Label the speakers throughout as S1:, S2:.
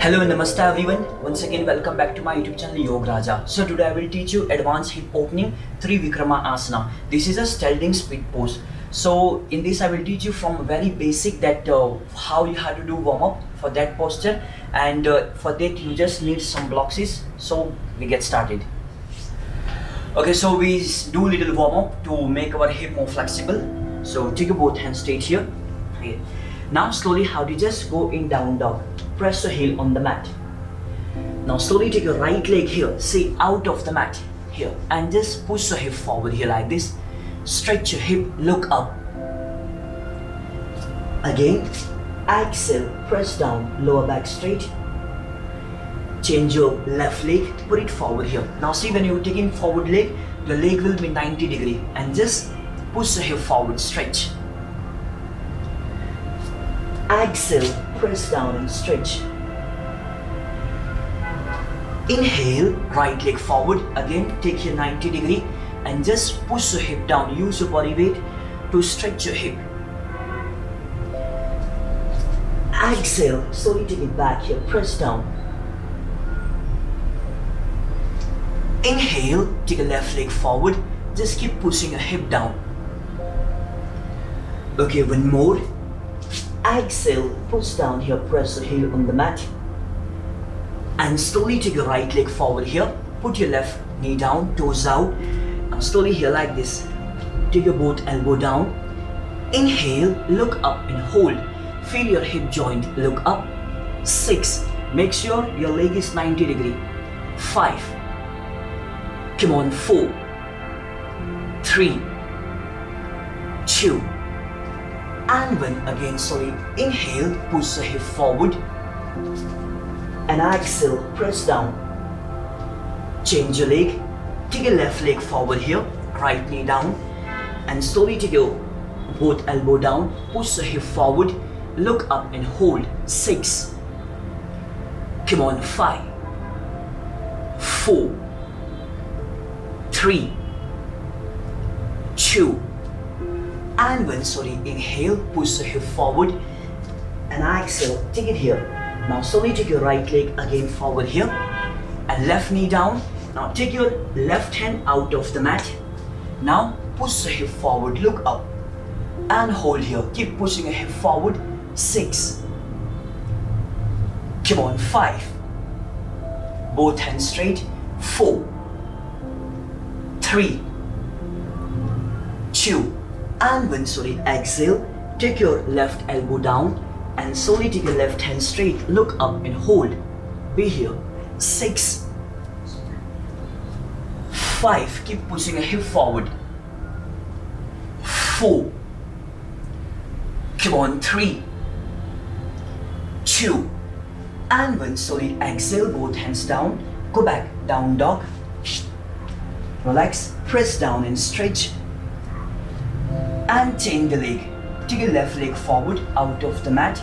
S1: Hello and namaste everyone. Once again welcome back to my YouTube channel Yograja. So today I will teach you advanced hip opening Trivikramasana. This is a standing split pose. So in this I will teach you from very basic that how you have to do warm up for that posture, and for that you just need some blocks. So we get started. Okay, so we do little warm up to make our hip more flexible. So take your both hands straight here. Okay. Now slowly how do you just go in down dog. Press your heel on the mat. Now slowly take your right leg here, say out of the mat here, and just push your hip forward here like this. Stretch your hip, look up. Again, exhale, press down, lower back straight. Change your left leg, put it forward here. Now see, when you're taking forward leg, the leg will be 90 degree, and just push your hip forward, stretch. Exhale, press down and stretch. Inhale, right leg forward. Again, take your 90 degree and just push your hip down. Use your body weight to stretch your hip. Exhale, slowly take it back here, press down. Inhale, take a left leg forward. Just keep pushing your hip down. Okay, one more. Exhale, push down here, press your heel on the mat. And slowly take your right leg forward here. Put your left knee down, toes out. Now slowly here like this. Take your both elbow down. Inhale, look up and hold. Feel your hip joint, look up. 6. Make sure your leg is 90 degree. 5. Come on, 4. 3. 2. And one. Again, slowly inhale, push the hip forward, and exhale, press down. Change your leg, take your left leg forward here, right knee down, and slowly take your both elbow down, push the hip forward, look up and hold. 6. Come on, 5. 4. 3. 2. And when slowly inhale, push the hip forward, and exhale, take it here. Now slowly take your right leg again forward here, and left knee down. Now take your left hand out of the mat. Now push the hip forward, look up, and hold here. Keep pushing your hip forward. 6. Come on, 5. Both hands straight. 4. 3. 2. And when slowly exhale, take your left elbow down and slowly take your left hand straight, look up and hold. Be here. 6. 5. Keep pushing your hip forward. 4. Come on, 3. 2. And when slowly exhale, both hands down. Go back, down dog. Relax, press down and stretch. And change the leg. Take your left leg forward out of the mat.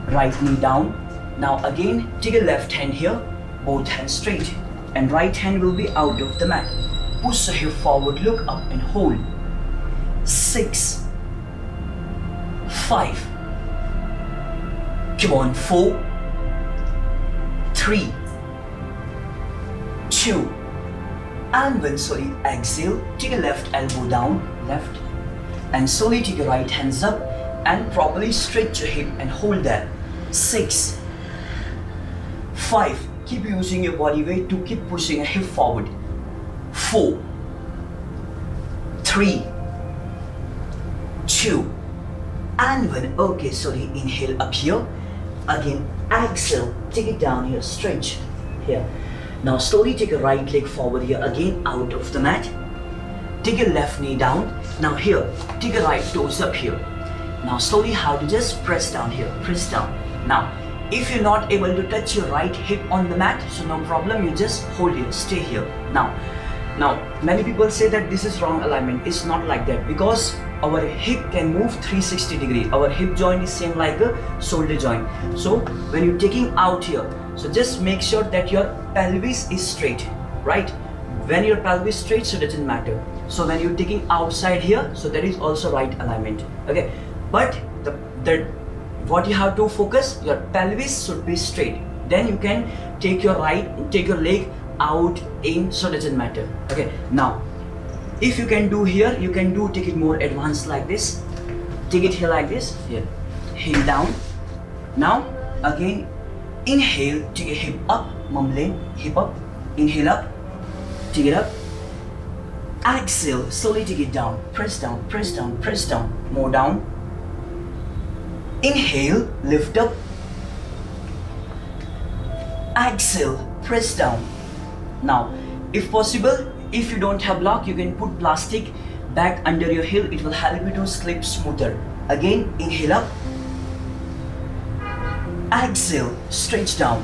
S1: Right knee down. Now again, take your left hand here, both hands straight, and right hand will be out of the mat. Push the hip forward, look up and hold. 6. 5. Come on, 4. 3. 2. And when slowly exhale, take your left elbow down, left, and slowly take your right hands up and properly stretch your hip and hold that. 6. 5. Keep using your body weight to keep pushing your hip forward. 4. 3. 2. And 1. Okay, slowly inhale up here. Again, exhale, take it down here, stretch here. Now slowly take your right leg forward here, again out of the mat. Take your left knee down. Now here, take your right toes up here. Now slowly how to just press down here, press down. Now, if you're not able to touch your right hip on the mat, so no problem, you just hold here, stay here. Now many people say that this is wrong alignment. It's not like that, because our hip can move 360 degree. Our hip joint is same like a shoulder joint. So when you're taking out here, so just make sure that your pelvis is straight, right? When your pelvis is straight, so it doesn't matter. So when you're taking outside here, so that is also right alignment. Okay, but what you have to focus, your pelvis should be straight. Then you can take your leg out in, so doesn't matter. Okay, now if you can do here, you can do, take it more advanced like this. Take it here like this, here. Heel down. Now again, inhale, take a hip up, mumbling, hip up, inhale up, take it up. Exhale, slowly take it down, press down, press down, press down, more down. Inhale, lift up. Exhale, press down. Now, if possible, if you don't have block, you can put plastic back under your heel. It will help you to slip smoother. Again, inhale up. Exhale, stretch down.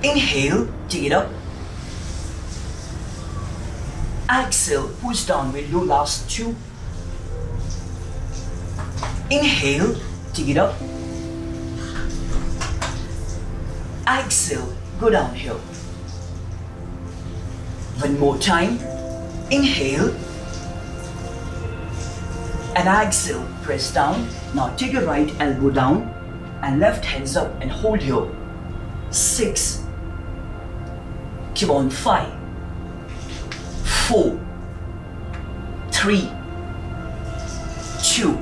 S1: Inhale, take it up. Exhale, push down. We'll do last two. Inhale, take it up. Exhale, go down here. One more time. Inhale. And exhale, press down. Now take your right elbow down and left hands up and hold here. 6. Keep on. 5. 4. 3. 2.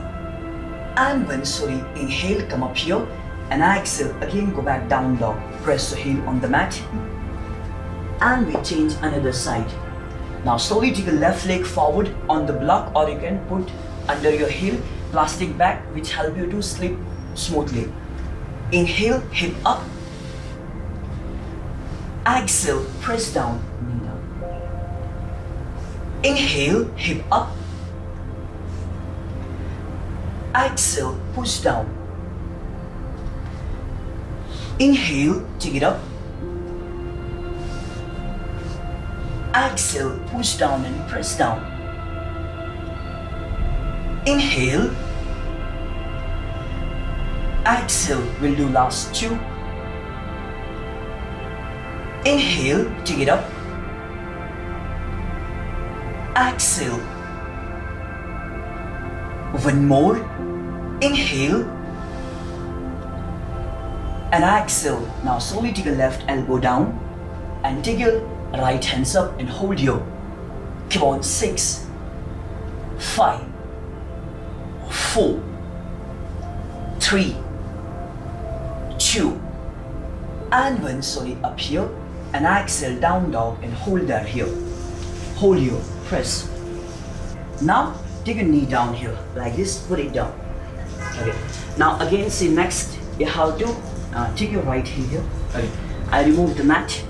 S1: And 1. Sorry. Inhale, come up here. And exhale, again go back down dog. Press the heel on the mat. And we change another side. Now slowly take your left leg forward on the block, or you can put under your heel plastic bag which help you to slip smoothly. Inhale, hip up. Exhale, press down, knee down. Inhale, hip up. Exhale, push down. Inhale, take it up. Exhale, push down and press down. Inhale. Exhale, we'll do last two. Inhale, take it up. Exhale. One more. Inhale. And exhale. Now slowly take your left elbow down and take your right hands up and hold your. Come on. 6, 5, 4, 3, 2, and 1. Slowly up here and exhale, down dog, and hold that here. Hold your, press. Now take a knee down here like this, put it down. Okay. Now again, see, next you have to take your right heel here. Okay. I remove the mat.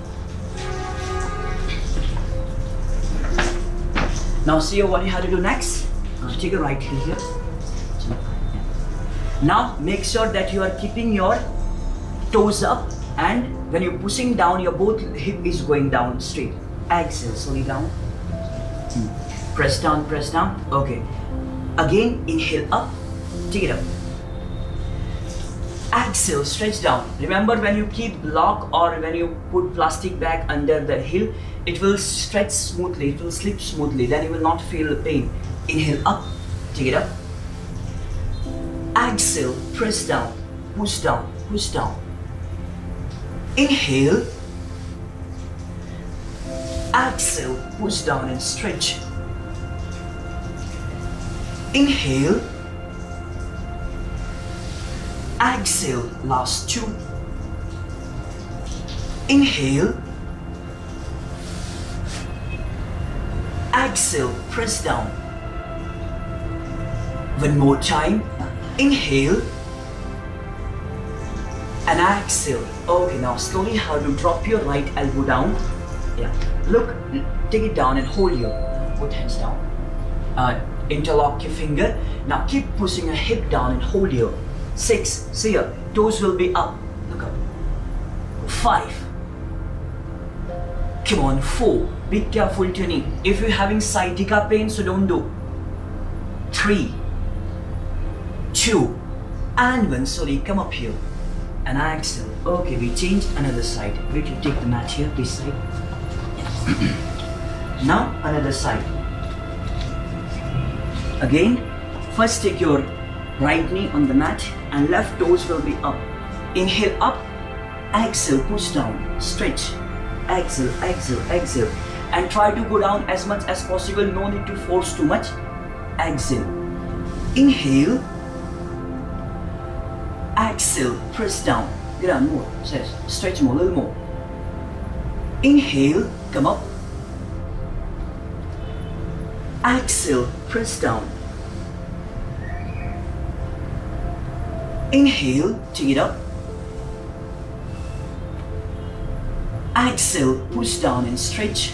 S1: Now see what you have to do next. Take your right heel here. Now make sure that you are keeping your toes up, and when you're pushing down, your both hip is going down straight. Exhale, slowly down. Press down, press down. Okay. Again, inhale up, take it up. Exhale, stretch down. Remember, when you keep block or when you put plastic bag under the heel, it will stretch smoothly, it will slip smoothly, then you will not feel the pain. Inhale up, take it up. Exhale, press down, push down, push down. Inhale. Exhale, push down and stretch. Inhale. Exhale, last two. Inhale. Exhale, press down. One more time. Inhale. And exhale. Okay, now slowly how to drop your right elbow down. Yeah. Look, take it down and hold your both hands down. Interlock your finger. Now keep pushing your hip down and hold your. 6, see here, toes will be up. Look up. 5. Come on, 4. Be careful to your knee. If you're having sciatica pain, so don't do. 3, 2, and 1. Slowly come up here. And exhale. Okay, we change another side. Wait, you take the mat here, this side. Now another side. Again, first take your right knee on the mat and left toes will be up. Inhale up, exhale, push down, stretch. Exhale, exhale, exhale. And try to go down as much as possible, no need to force too much. Exhale. Inhale. Exhale, press down. Get down more, stretch more, a little more. Inhale, come up. Exhale, press down. Inhale, take it up. Exhale, push down and stretch.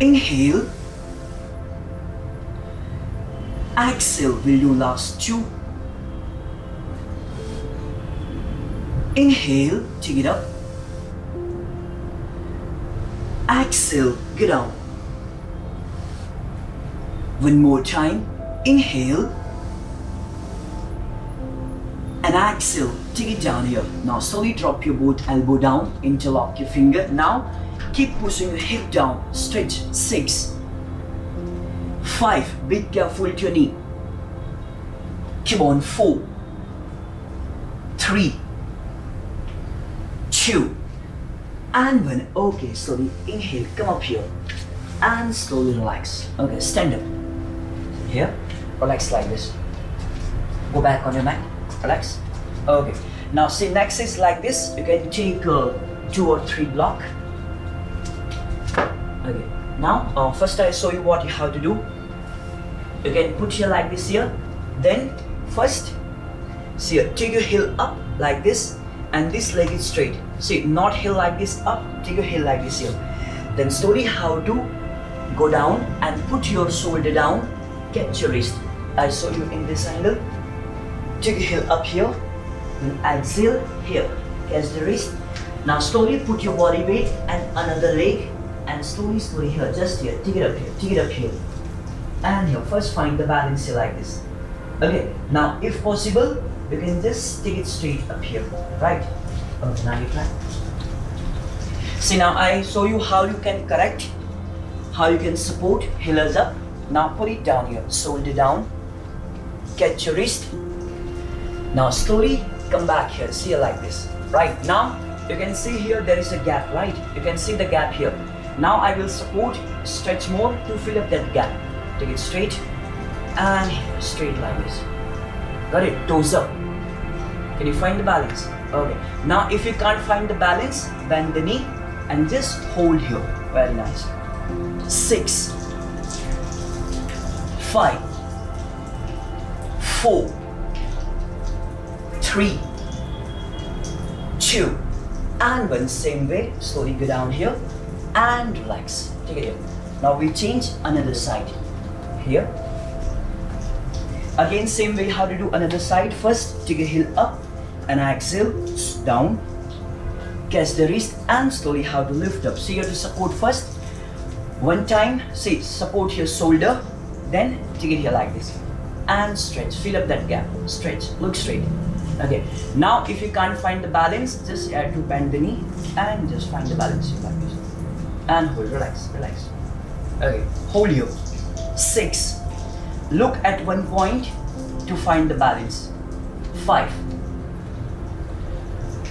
S1: Inhale. Exhale, will do last 2. Inhale, take it up. Exhale, get down. One more time. Inhale. And exhale, take it down here. Now slowly drop your both elbow down, interlock your finger. Now keep pushing your hip down, stretch. 6, 5, be careful with your knee. Come on, 4, 3, 2, and 1. Okay, slowly inhale, come up here, and slowly relax. Okay, stand up. Here, relax like this. Go back on your mat, relax. Okay, now see, next is like this. You can take 2 or 3 block. Okay, now first I show you what you have to do. You can put here like this here. Then first, see here, take your heel up like this, and this leg is straight. See, not heel like this up, take your heel like this here. Then slowly how to go down and put your shoulder down, catch your wrist. I show you in this angle. Take your heel up here, then exhale here, catch the wrist. Now slowly put your body weight and another leg, and slowly here, just here, take it up here, take it up here. And here, first find the balance here like this. Okay, now if possible, you can just take it straight up here, right? Okay, now you try. See, now I show you how you can correct, how you can support, heelers up. Now put it down here, shoulder down, catch your wrist. Now slowly come back here, see here like this. Right, now you can see here there is a gap, right? You can see the gap here. Now I will support, stretch more to fill up that gap. Take it straight and straight like this. Got it? Toes up. Can you find the balance? Okay. Now if you can't find the balance, bend the knee and just hold here. Very nice. 6, 5, 4, 3, 2, and 1. Same way. Slowly go down here and relax. Take it here. Now we change another side. Here. Again, same way how to do another side. First, take a heel up and exhale, down. Catch the wrist and slowly how to lift up. See, you have to support first. One time, see, support your shoulder. Then take it here like this. And stretch, fill up that gap. Stretch, look straight. Okay, now if you can't find the balance, just have to bend the knee and just find the balance like this. And hold, relax, relax. Okay, hold here. 6. Look at one point to find the balance. 5.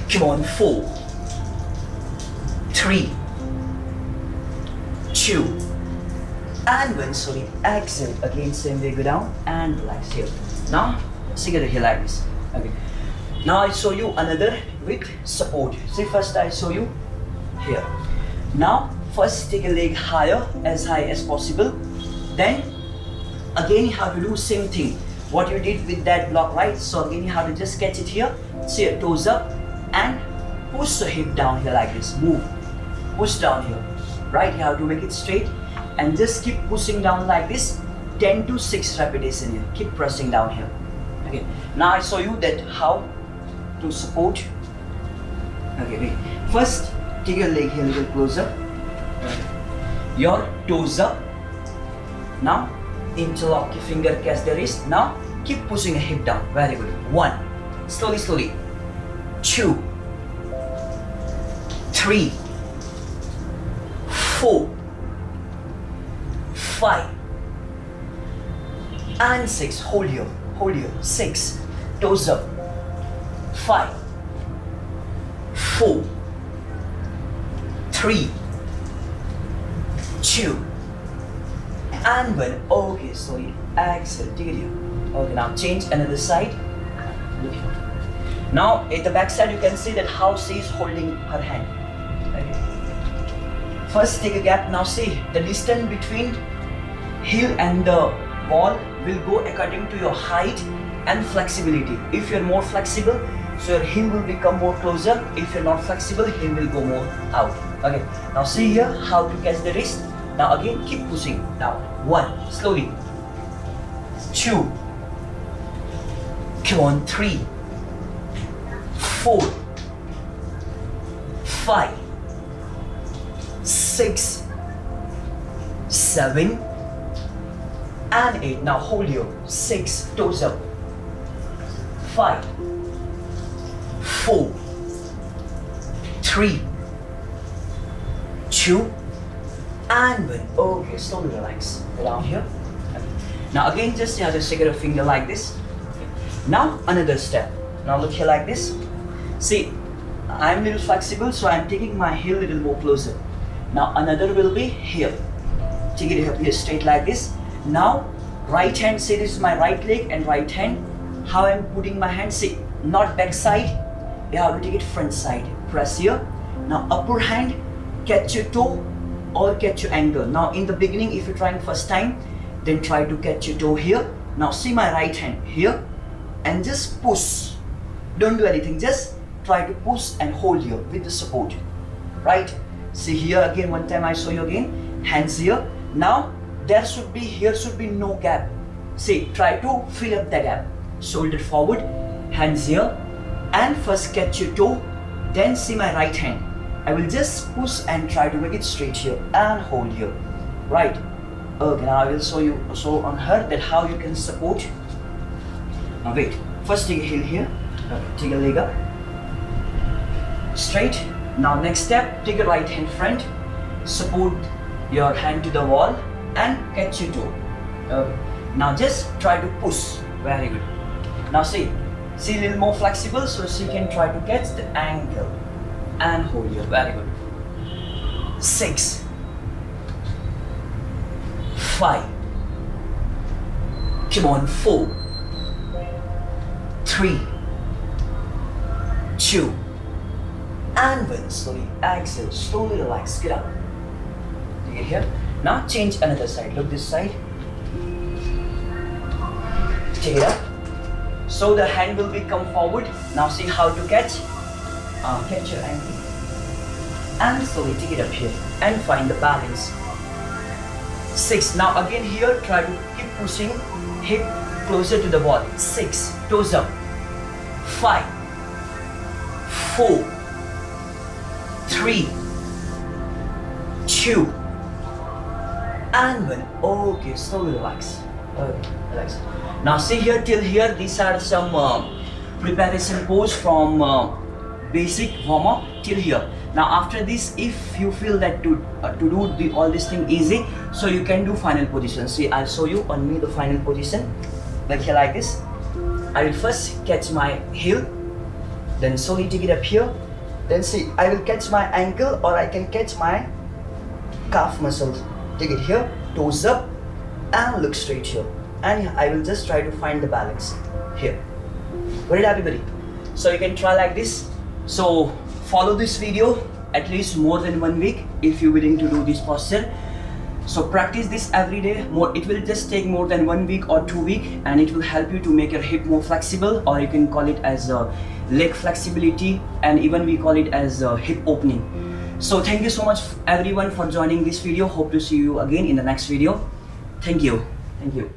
S1: Come on, 4. 3. 2. And 1. Sorry, exhale. Again, same way, go down and relax here. Now, together here like this. Okay. Now I show you another with support. See, first I show you here. Now, first take a leg higher, as high as possible. Then, again you have to do same thing. What you did with that block, right? So again you have to just catch it here. See, your toes up and push the hip down here like this. Move. Push down here. Right? You have to make it straight and just keep pushing down like this. 10 to 6 repetitions here. Keep pressing down here. Okay. Now I show you that how to support. Okay, wait. First, take your leg here a little closer. Your toes up. Now, interlock your finger, catch the wrist. Now, keep pushing a hip down. Very good. 1. Slowly, slowly. 2. 3. 4. 5. And 6. Hold here. Hold here. 6. toes up. 5, 4, 3, 2, and 1. Okay, slowly exhale, take it here. Okay, now change another side. Look here. Now at the back side you can see that how she is holding her hand. Okay. First take a gap. Now see the distance between heel and the wall will go according to your height and flexibility. If you're more flexible, so your heel will become more closer. If you're not flexible, heel will go more out. Okay. Now see here how to catch the wrist. Now again keep pushing. Now 1, slowly. 2, come on, 3, 4, 5, 6, 7, and 8. Now hold your 6, toes up. 5, 4, 3, 2, and 1. Okay, slowly relax. Go down here. Now again just stick your finger like this. Now another step. Now look here like this. See, I'm a little flexible, so I'm taking my heel a little more closer. Now another will be here. Take it up here straight like this. Now right hand, say this is my right leg and right hand. How I'm putting my hand, see, not back side. You have to take it front side. Press here. Now upper hand, catch your toe or catch your ankle. Now in the beginning, if you're trying first time, then try to catch your toe here. Now see my right hand here and just push. Don't do anything, just try to push and hold here with the support. Right? See here again, one time I show you again. Hands here. Now here should be no gap. See, try to fill up the gap. Shoulder forward, hands here, and first catch your toe, then see my right hand. I will just push and try to make it straight here and hold here. Right? Okay, now I will show on her that how you can support. Now wait, first take a heel here, take a leg up, straight. Now next step, take a right hand front, support your hand to the wall and catch your toe. Okay. Now just try to push. Very good. Now see a little more flexible, so she can try to catch the ankle and hold here. Very good. 6, 5, come on, 4, 3, 2, and 1. Slowly exhale, slowly relax, get up. Take it here. Now change another side. Look this side. Take it up. So the hand will be come forward. Now see how to catch. Catch your ankle. And slowly take it up here and find the balance. 6. Now again here, try to keep pushing hip closer to the wall. 6. Toes up. 5, 4, 3, 2, and 1. Okay, slowly relax. Okay, relax. Now see here till here, these are some preparation pose from basic warm-up till here. Now after this, if you feel that to do all this thing easy, so you can do final position. See, I'll show you on me the final position. Like here like this. I will first catch my heel, then slowly take it up here. Then see, I will catch my ankle or I can catch my calf muscles. Take it here, toes up and look straight here. And I will just try to find the balance here. Got it, everybody? So you can try like this. So follow this video at least more than 1 week if you're willing to do this posture. So practice this every day. It will just take more than 1 week or 2 weeks, and it will help you to make your hip more flexible, or you can call it as leg flexibility, and even we call it as hip opening. So thank you so much everyone for joining this video. Hope to see you again in the next video. Thank you. Thank you.